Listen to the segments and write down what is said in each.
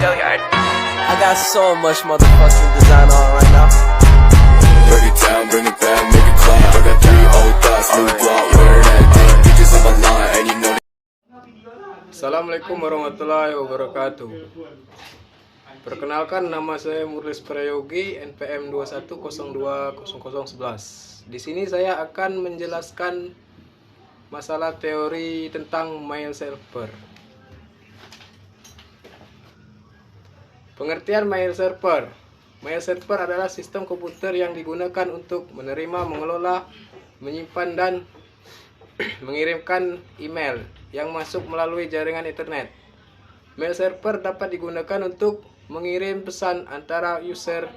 Hilliard. I got so much motherfucking design on right now. Break it down, bring it back, make it clap. I got 3 old thoughts, new block, where that thing. Bitches on my line, and you know. Assalamualaikum warahmatullahi wabarakatuh. Perkenalkan, nama saya Murlis Prayogi, NPM 21020011. Di sini saya akan menjelaskan masalah teori tentang mail server. Pengertian mail server. Mail server adalah sistem komputer yang digunakan untuk menerima, mengelola, menyimpan, dan mengirimkan email yang masuk melalui jaringan internet. Mail server dapat digunakan untuk mengirim pesan antara user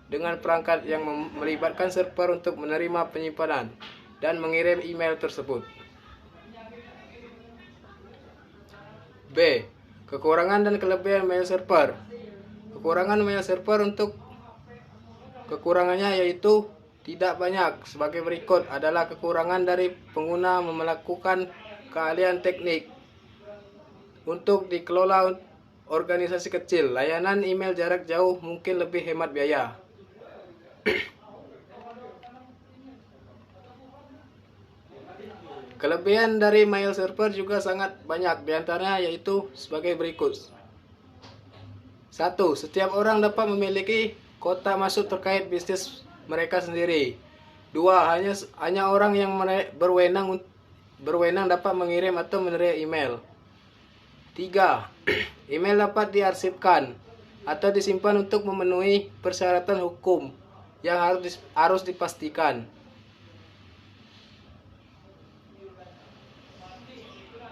dengan perangkat yang melibatkan server untuk menerima penyimpanan dan mengirim email tersebut. B. Kekurangan dan kelebihan mail server. Kekurangan mail server untuk kekurangannya yaitu tidak banyak. Sebagai berikut adalah kekurangan dari pengguna melakukan keahlian teknik untuk dikelola organisasi kecil. Layanan email jarak jauh mungkin lebih hemat biaya. Kelebihan dari mail server juga sangat banyak, diantaranya yaitu sebagai berikut. 1. Setiap orang dapat memiliki kotak masuk terkait bisnis mereka sendiri. 2. Hanya orang yang berwenang dapat mengirim atau menerima email. 3. Email dapat diarsipkan atau disimpan untuk memenuhi persyaratan hukum yang harus dipastikan.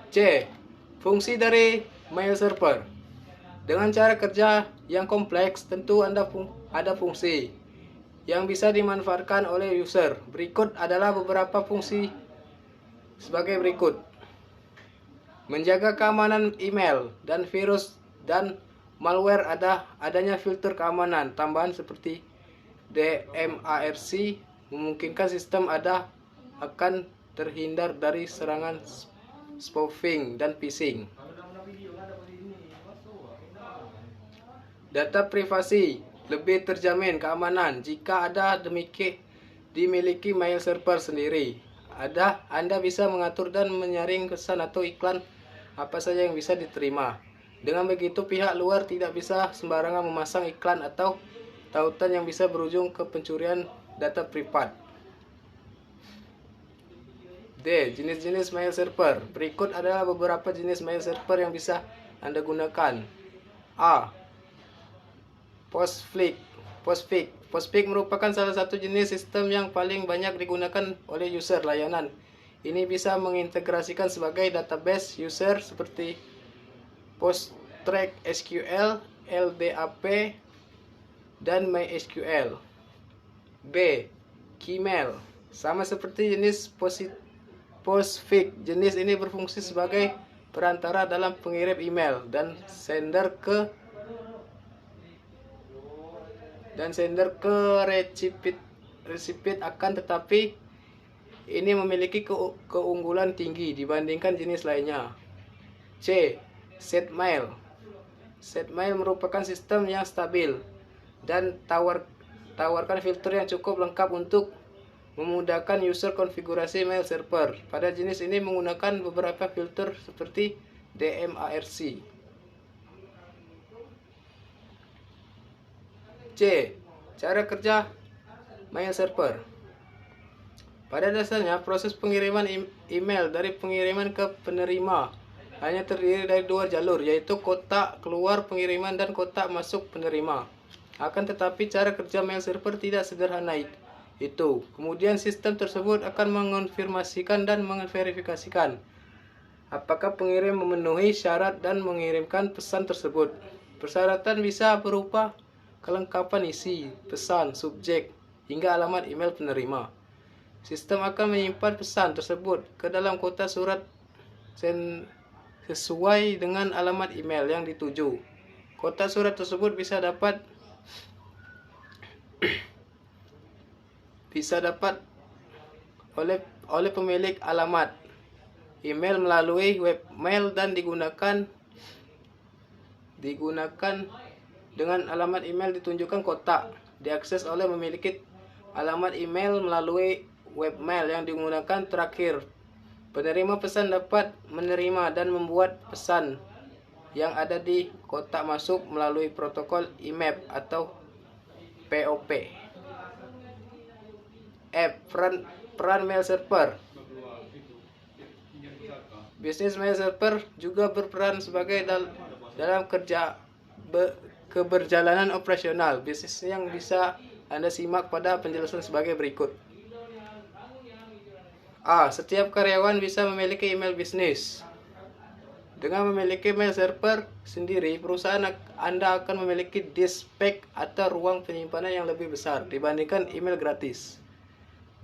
C. Fungsi dari mail server. Dengan cara kerja yang kompleks, tentu ada fungsi yang bisa dimanfaatkan oleh user. Berikut adalah beberapa fungsi sebagai berikut. Menjaga keamanan email dan virus dan malware. Adanya filter keamanan tambahan seperti DMARC memungkinkan sistem akan terhindar dari serangan spoofing dan phishing. Data privasi lebih terjamin keamanan jika dimiliki mail server sendiri. Anda bisa mengatur dan menyaring pesan atau iklan apa saja yang bisa diterima. Dengan begitu, pihak luar tidak bisa sembarangan memasang iklan atau tautan yang bisa berujung ke pencurian data privat. D. Jenis-jenis mail server. Berikut adalah beberapa jenis mail server yang bisa Anda gunakan. A. Postfix merupakan salah satu jenis sistem yang paling banyak digunakan oleh user layanan. Ini bisa mengintegrasikan sebagai database user seperti PostgreSQL, LDAP, dan MySQL. B. Keymail. Sama seperti jenis Postfix, jenis ini berfungsi sebagai perantara dalam pengirim email dan sender ke recipient, akan tetapi ini memiliki keunggulan tinggi dibandingkan jenis lainnya. C. Setmail. Setmail merupakan sistem yang stabil dan tawarkan filter yang cukup lengkap untuk memudahkan user konfigurasi mail server. Pada jenis ini menggunakan beberapa filter seperti DMARC. C. Cara kerja mail server. Pada dasarnya, proses pengiriman email dari pengiriman ke penerima hanya terdiri dari 2 jalur, yaitu kotak keluar pengiriman dan kotak masuk penerima. Akan tetapi, cara kerja mail server tidak sederhana itu. Kemudian sistem tersebut akan mengonfirmasikan dan memverifikasikan apakah pengirim memenuhi syarat dan mengirimkan pesan tersebut. Persyaratan bisa berupa kelengkapan isi, pesan, subjek, hingga alamat email penerima. Sistem akan menyimpan pesan tersebut ke dalam kotak surat sesuai dengan alamat email yang dituju. Kotak surat tersebut bisa dapat oleh pemilik alamat email melalui webmail dan digunakan digunakan dengan alamat email ditunjukkan kotak. Diakses oleh memiliki alamat email melalui webmail yang digunakan terakhir. Penerima pesan dapat menerima dan membuat pesan yang ada di kotak masuk melalui protokol IMAP atau POP. Peran mail server. Bisnis mail server juga berperan sebagai dalam keberjalanan operasional bisnis yang bisa Anda simak pada penjelasan sebagai berikut. A. Setiap karyawan bisa memiliki email bisnis. Dengan memiliki mail server sendiri, perusahaan Anda akan memiliki disk space atau ruang penyimpanan yang lebih besar dibandingkan email gratis.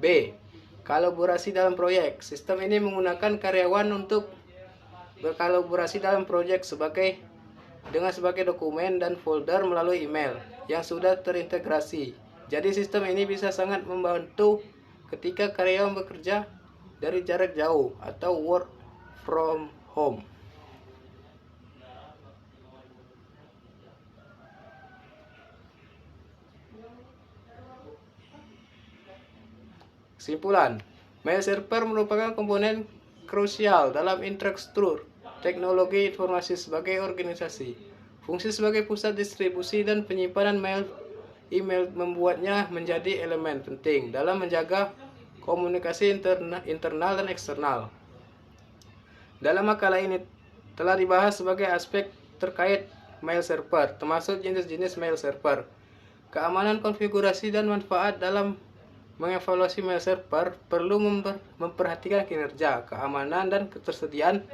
B. Kolaborasi dalam proyek. Sistem ini menggunakan karyawan untuk berkolaborasi dalam proyek dengan sebagai dokumen dan folder melalui email yang sudah terintegrasi. Jadi sistem ini bisa sangat membantu ketika karyawan bekerja dari jarak jauh atau work from home. Kesimpulan, mail server merupakan komponen krusial dalam infrastruktur teknologi informasi sebagai organisasi. Fungsi sebagai pusat distribusi dan penyimpanan email membuatnya menjadi elemen penting dalam menjaga komunikasi internal dan eksternal. Dalam makalah ini telah dibahas sebagai aspek terkait mail server, termasuk jenis-jenis mail server, keamanan, konfigurasi, dan manfaat. Dalam mengevaluasi mail server, perlu memperhatikan kinerja, keamanan, dan ketersediaan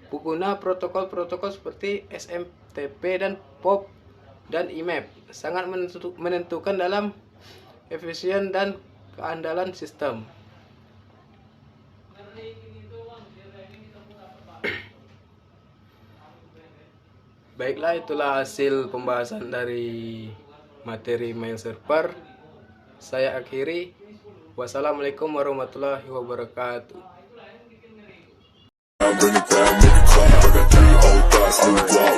pengguna protokol-protokol seperti SMTP dan POP dan IMAP. Sangat menentukan dalam efisien dan keandalan sistem. Baiklah, itulah hasil pembahasan dari materi mail server. Saya akhiri. Wassalamualaikum warahmatullahi wabarakatuh. Bring it down, make it clap. I got 3 old thoughts, new block,